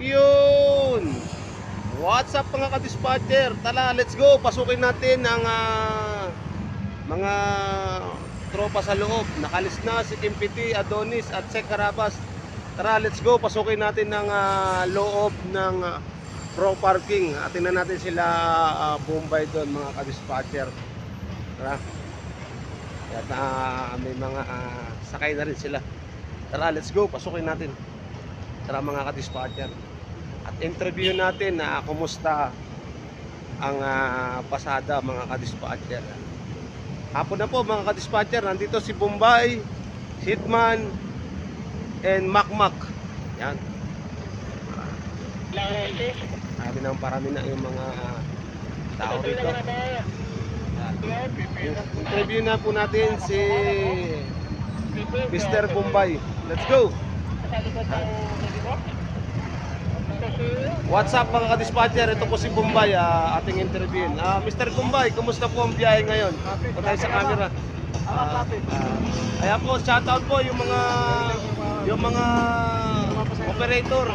Yun! What's up mga ka-dispatcher? Tala, let's go! Pasukin natin ang mga tropa sa loob. Nakalis na si Kimpiti, Adonis at Sek Carabas. Tara, let's go! Pasukin natin ang loob ng Pro Parking. Tingnan natin sila Bombay doon mga ka-dispatcher. Tara. At may mga sakay na rin sila. Tara, let's go! Pasukin natin. Tara mga ka-dispatcher. At interview natin na kumusta ang pasada mga ka-dispatcher. Hapon na po mga ka-dispatcher. Nandito si Bombay, Hitman, and Makmak. Yan. Parami na yung mga tao rito. Interview na po natin si Mr. Bombay. Let's go! What's up mga ka-dispatcher? Ito po si Bombay, ating interviewin. Mr. Bombay, kumusta po ang biyahe ngayon? Patay sa camera. Ayan po, shoutout po yung mga operator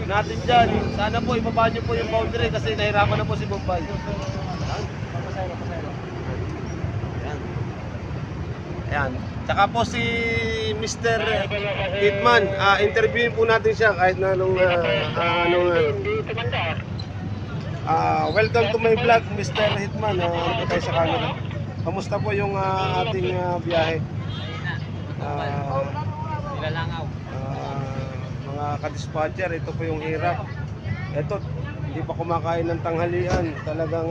natin dyan. Sana po ibaba nyo po yung boundary kasi nahirapan na po si Bombay. Ayan. Tsaka po si Mr. Hitman, interviewin po natin siya kahit na welcome to my vlog, Mr. Hitman. Ano tayo sa camera? Kamusta po yung ating biyahe? Mga ka-dispatcher, ito po yung hirap. Ito, hindi pa kumakain ng tanghalian. Talagang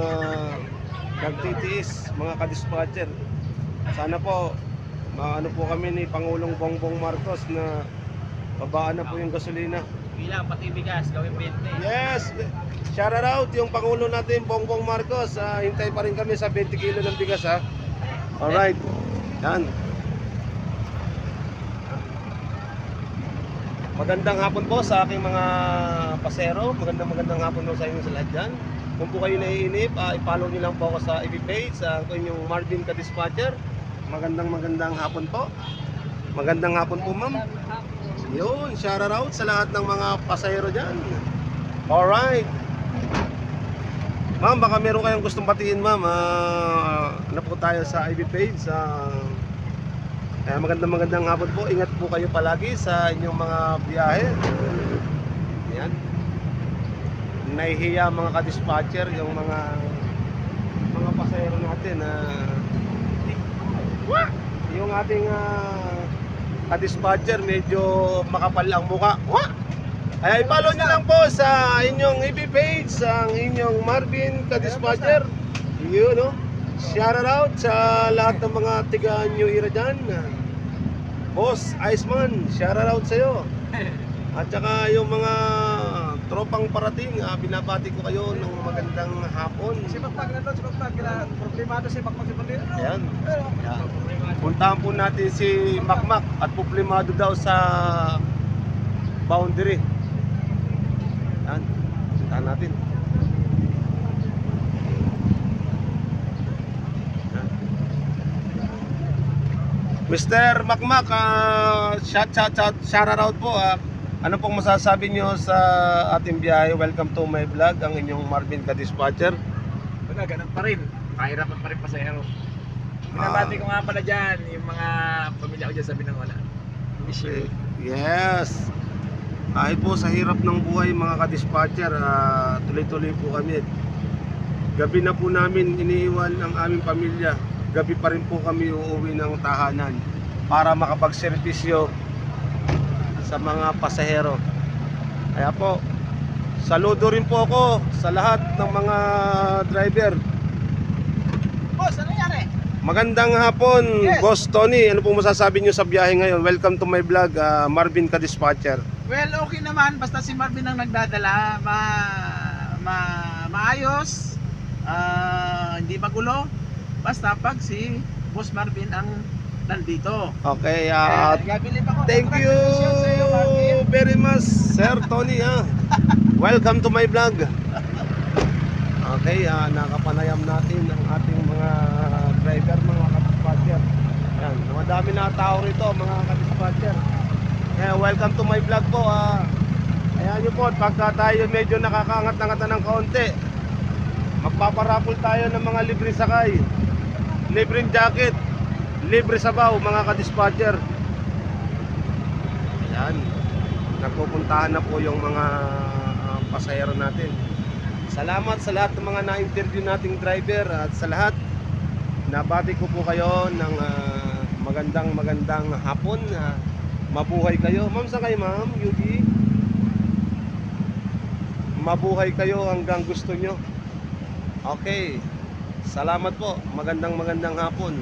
nagtitiis mga ka-dispatcher. Sana po ano po kami ni Pangulong Bongbong Marcos na babaan na po yung gasolina. Bilang pati bigas, gawin 20. Yes! Shout out yung Pangulo natin, Bongbong Marcos. Hintay pa rin kami sa 20 kilo ng bigas ha. Alright. Yan. Magandang hapon po sa aking mga pasero. Magandang hapon po sa inyo sa lahat dyan. Kung po kayo naiinip, i-follow nyo lang po ako sa FB page, sa inyong Marvin Ka-Dispatcher. Magandang hapon po. Magandang hapon po ma'am. Yun, shout out sa lahat ng mga pasahero dyan. Alright. Ma'am, baka meron kayong gustong batiin ma'am. Ano po tayo sa FB page. Magandang hapon po. Ingat po kayo palagi sa inyong mga biyahe. Ayan. Nahihiya mga ka-dispatcher yung mga pasahero natin yung ating ka-dispatcher medyo makapal ang muka. Ay i-follow nyo lang po sa inyong FB page ang inyong Marvin Ka-Dispatcher. Yun no. Shout out sa lahat ng mga tiga New Era dyan. Boss Iceman, shout out sa'yo. At saka yung mga tropang parating, binabati ko kayo ng magandang hapon. Si Makmak na doon, si Makmak. Problemado si Makmak si Bandera. Ayan. Ayan. Puntahan po natin si Makmak at problemado daw sa boundary. Ayan. Puntahan natin. Ayan. Mr. Makmak, shout out po. Ano pong masasabi nyo sa ating biyahe? Welcome to my vlog, ang inyong Marvin Ka-Dispatcher. Wala, ganun pa rin. Kahirapan pa rin pasahero. Binabati ko nga pala dyan, yung mga pamilya ko dyan sa Binangonan. Miss you. Yes. Kahit po sa hirap ng buhay mga ka-dispatcher, tuloy-tuloy po kami. Gabi na po namin iniiwan ang aming pamilya. Gabi pa rin po kami uuwi ng tahanan para makapagservisyo sa mga pasahero. Kaya po, saludo rin po ako sa lahat ng mga driver. Boss, ano nangyari? Magandang hapon, Yes. Boss Tony. Ano pong masasabi nyo sa biyahe ngayon? Welcome to my vlog, Marvin Ka-Dispatcher. Well, okay naman. Basta si Marvin ang nagdadala. Maayos. Hindi magulo. Basta pag si Boss Marvin ang nandito. Okay, Nagabilib ako. thank you Congratulations sa iyo, Marvin. very much, Sir Tony. Welcome to my vlog. Okay, nakapanayam natin ang ating mga driver, mga ka-dispatcher. Ayan, madami na tao rito, mga ka-dispatcher. Kaya welcome to my vlog po. Ayan nyo support. Pagka tayo medyo nakakaangat-angatan ng kaunti, magpaparapol tayo ng mga libre sakay, libreng jacket, libre sabaw mga ka-dispatcher. Ayan, nagpupuntahan na po yung mga pasahero natin. Salamat sa lahat ng mga na-interview nating driver at sa lahat, nabati ko po kayo ng magandang hapon. Mabuhay kayo. Ma'am, saan kayo ma'am? Yugi? Mabuhay kayo hanggang gusto nyo. Okay. Salamat po. Magandang hapon.